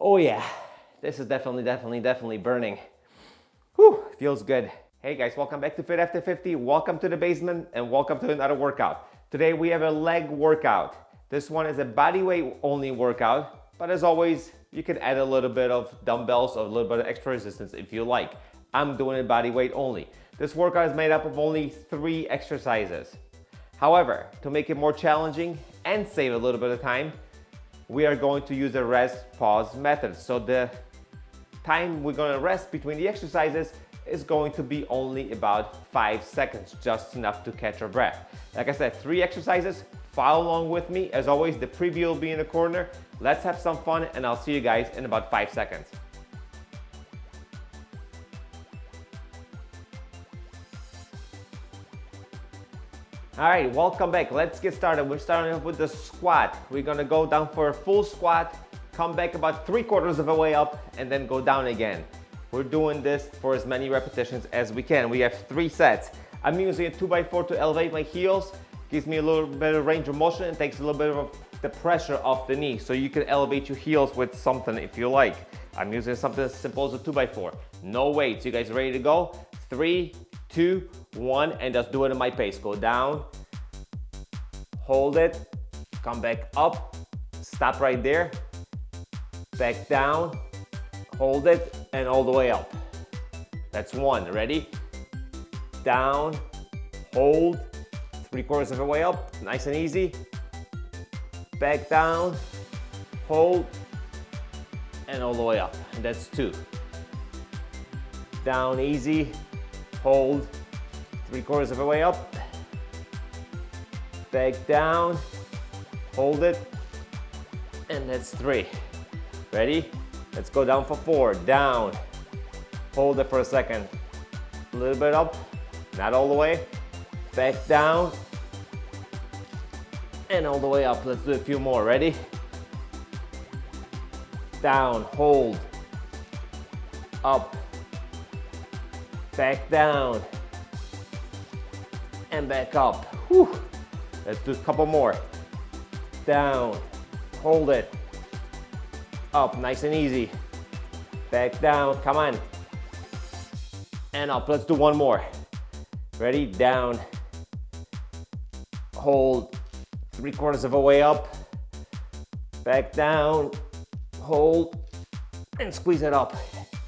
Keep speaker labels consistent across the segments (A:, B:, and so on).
A: Oh yeah, this is definitely burning. Whew, feels good. Hey guys, welcome back to Fit After 50. Welcome to the basement and welcome to another workout. Today we have a leg workout. This one is a body weight only workout, but as always, you can add a little bit of dumbbells or a little bit of extra resistance if you like. I'm doing it body weight only. This workout is made up of only 3 exercises. However, to make it more challenging and save a little bit of time, we are going to use a rest pause method. So the time we're going to rest between the exercises is going to be only about 5 seconds, just enough to catch our breath. Like I said, 3 exercises. Follow along with me. As always, the preview will be in the corner. Let's have some fun and I'll see you guys in about 5 seconds. All right, welcome back. Let's get started. We're starting off with the squat. We're gonna go down for a full squat, come back about 3/4 of the way up, and then go down again. We're doing this for as many repetitions as we can. We have 3 sets. I'm using a 2x4 to elevate my heels. Gives me a little bit of range of motion and takes a little bit of the pressure off the knee. So you can elevate your heels with something if you like. I'm using something as simple as a 2x4. No weights. You guys ready to go? 3, 2, 1, and just do it at my pace. Go down, hold it, come back up, stop right there, back down, hold it, and all the way up. That's 1. Ready? Down, hold, 3/4 of the way up, nice and easy. Back down, hold, and all the way up. And that's 2. Down easy, hold, 3/4 of the way up, back down, hold it, and that's 3. Ready? Let's go down for 4. Down, hold it for a second, a little bit up, not all the way, back down, and all the way up. Let's do a few more. Ready? Down, hold, up, back down, and back up. Whew. Let's do a couple more. Down, hold it, up, nice and easy. Back down, come on. And up, let's do 1 more. Ready? Down, hold, 3/4 of a way up, back down, hold, and squeeze it up,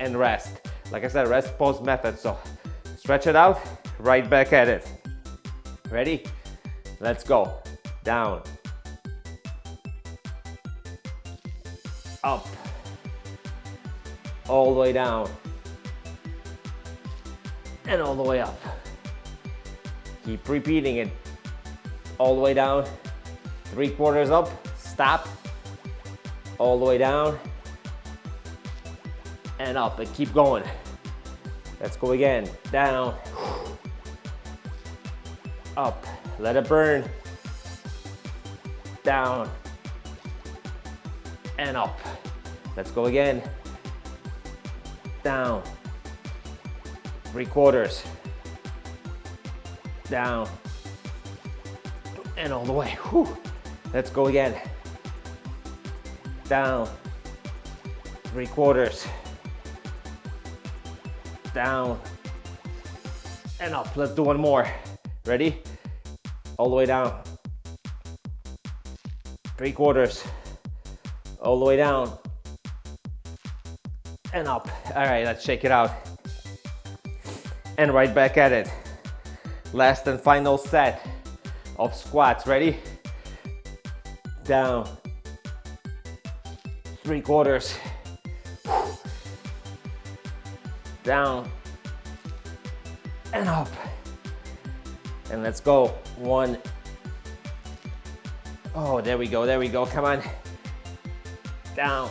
A: and rest. Like I said, rest pause method, so stretch it out, right back at it. Ready? Let's go. Down, up, all the way down, and all the way up. Keep repeating it. All the way down, 3/4 up, stop, all the way down, and up, and keep going. Let's go again. Down, up, let it burn, down, and up. Let's go again. Down, 3/4, down, and all the way. Whew. Let's go again. Down, 3/4, down, and up. Let's do 1 more. Ready? All the way down, 3/4, all the way down, and up. All right, let's shake it out. And right back at it. Last and final set of squats. Ready? Down, 3/4, down, and up. And let's go. 1. Oh, there we go, come on. Down,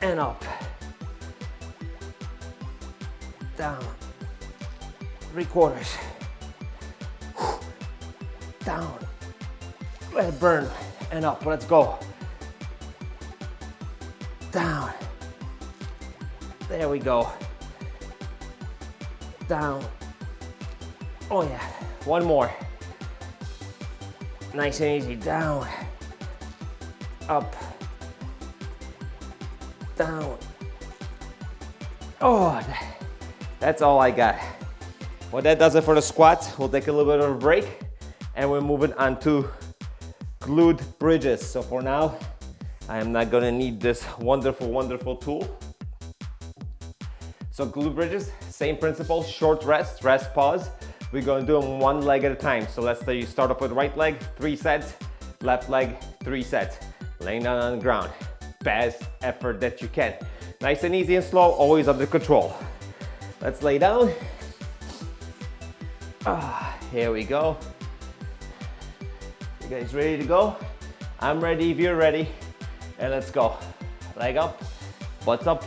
A: and up. Down, 3/4, down, let it burn, and up. Let's go. Down, there we go. Down, oh yeah, 1 more. Nice and easy, down, up, down. Oh, that's all I got. Well, that does it for the squats. We'll take a little bit of a break and we're moving on to glute bridges. So for now, I am not gonna need this wonderful, wonderful tool. So glute bridges, same principle, short rest, rest, pause. We're gonna do them one leg at a time. So let's say you start off with right leg, 3 sets, left leg, 3 sets. Laying down on the ground, best effort that you can. Nice and easy and slow, always under control. Let's lay down. Here we go. You guys ready to go? I'm ready if you're ready. And let's go. Leg up, butts up,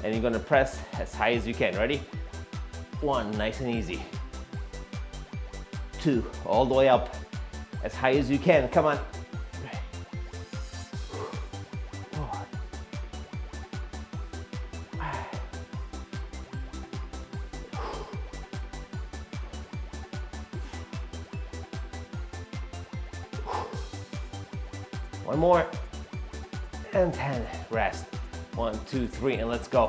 A: and you're gonna press as high as you can. Ready? 1, nice and easy. 2, all the way up, as high as you can. Come on. 1 more, and 10, rest. 1, 2, 3, and let's go.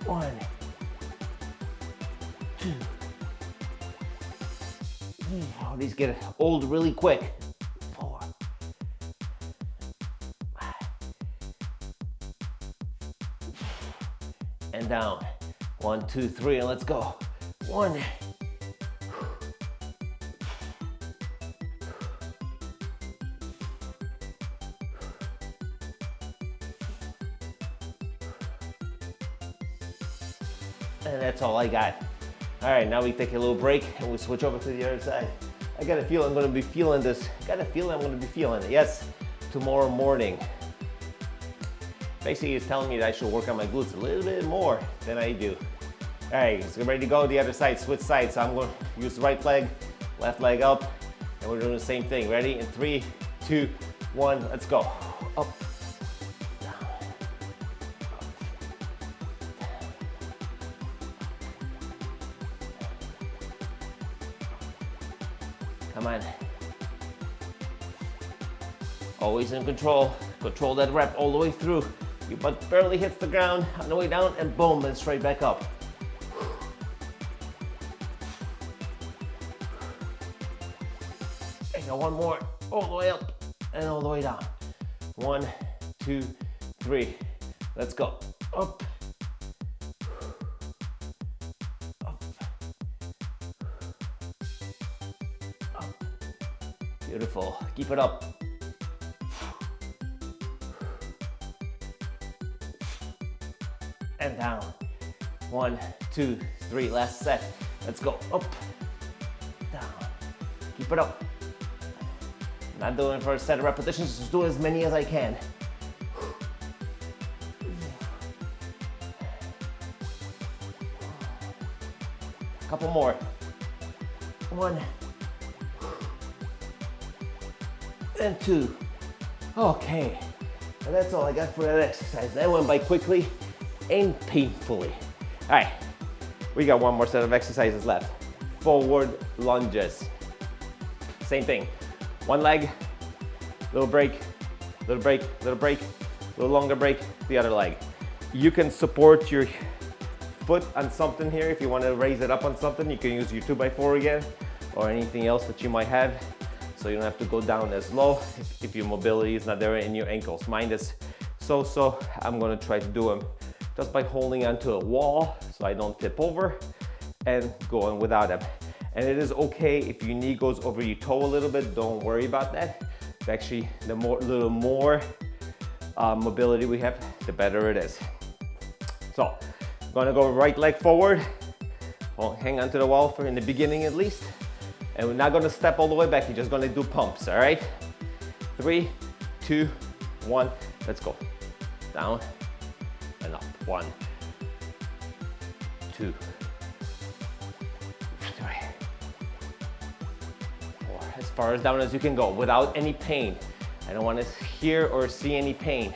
A: 1, 2. Oh, these get old really quick. 4, 5, and down. 1, 2, 3, and let's go. 1, and that's all I got. All right, now we take a little break and we switch over to the other side. I got a feel I'm gonna be feeling this. I got a feeling I'm gonna be feeling it. Yes, tomorrow morning. Basically, it's telling me that I should work on my glutes a little bit more than I do. All right, so ready to go the other side, switch sides. So I'm gonna use the right leg, left leg up, and we're doing the same thing. Ready? In 3, 2, 1, let's go. Up. Come on. Always in control. Control that rep all the way through. Your butt barely hits the ground on the way down and boom, and straight back up. And go 1 more, all the way up and all the way down. 1, 2, 3. Let's go. Up. Beautiful. Keep it up. And down. 1, 2, 3. Last set. Let's go. Up. Down. Keep it up. Not doing for a set of repetitions, just do as many as I can. A couple more. 1. And 2. Okay, and that's all I got for that exercise. That went by quickly and painfully. All right, we got 1 more set of exercises left. Forward lunges. Same thing. 1 leg, little break, little break, little break, little longer break, the other leg. You can support your foot on something here. If you want to raise it up on something, you can use your 2x4 again or anything else that you might have. So you don't have to go down as low if your mobility is not there in your ankles. Mine is so. I'm gonna try to do them just by holding onto a wall so I don't tip over and going without them. And it is okay if your knee goes over your toe a little bit, don't worry about that. Actually, the little more mobility we have, the better it is. So, I'm gonna go right leg forward. I'll hang onto the wall for in the beginning at least. And we're not gonna step all the way back, you're just gonna do pumps, all right? 3, 2, 1, let's go. Down and up. 1, 2, 3, 4. As far as down as you can go without any pain. I don't want to hear or see any pain.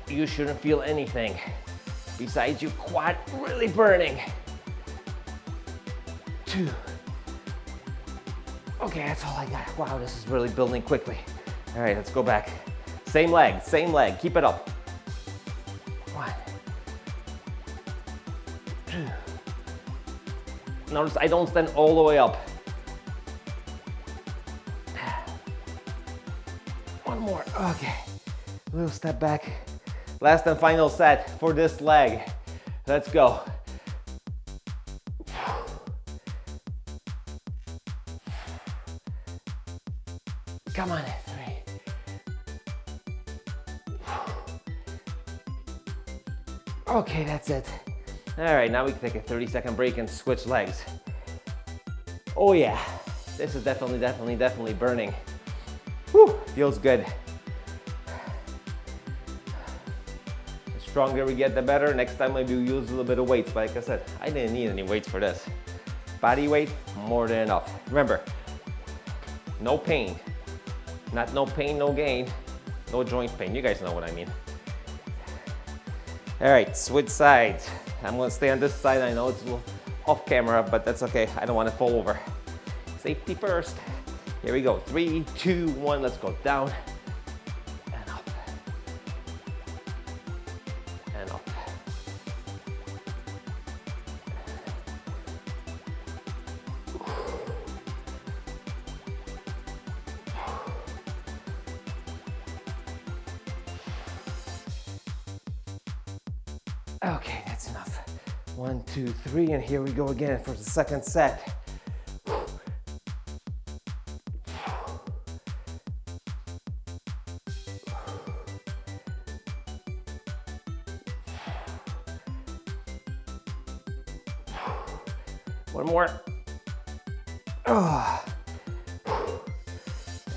A: You shouldn't feel anything besides your quad really burning. 2. Okay, that's all I got. Wow, this is really building quickly. All right, let's go back. Same leg, keep it up. 1, 2. Notice I don't stand all the way up. One more, okay. Little step back. Last and final set for this leg. Let's go. Come on, 3. Okay, that's it. All right, now we can take a 30-second break and switch legs. Oh yeah, this is definitely burning. Whew, feels good. The stronger we get, the better. Next time maybe we'll use a little bit of weights, but like I said, I didn't need any weights for this. Body weight, more than enough. Remember, no pain. Not no pain, no gain. No joint pain, you guys know what I mean. All right, switch sides. I'm gonna stay on this side. I know it's a little off camera, but that's okay. I don't wanna fall over. Safety first. Here we go, 3, 2, 1, let's go down and up and up. Okay, that's enough. 1, 2, 3, and here we go again for the second set. One more. Oh.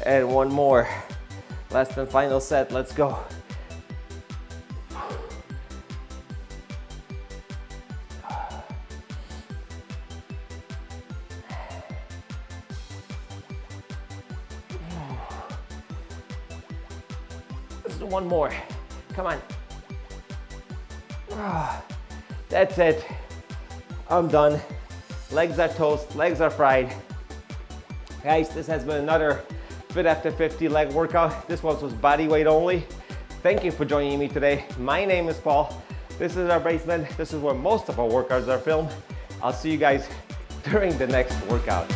A: And one more. Last and final set, let's go. Let's do one more. Come on. Oh. That's it. I'm done. Legs are toast, legs are fried. Guys, this has been another Fit After 50 leg workout. This one was body weight only. Thank you for joining me today. My name is Paul. This is our basement. This is where most of our workouts are filmed. I'll see you guys during the next workout.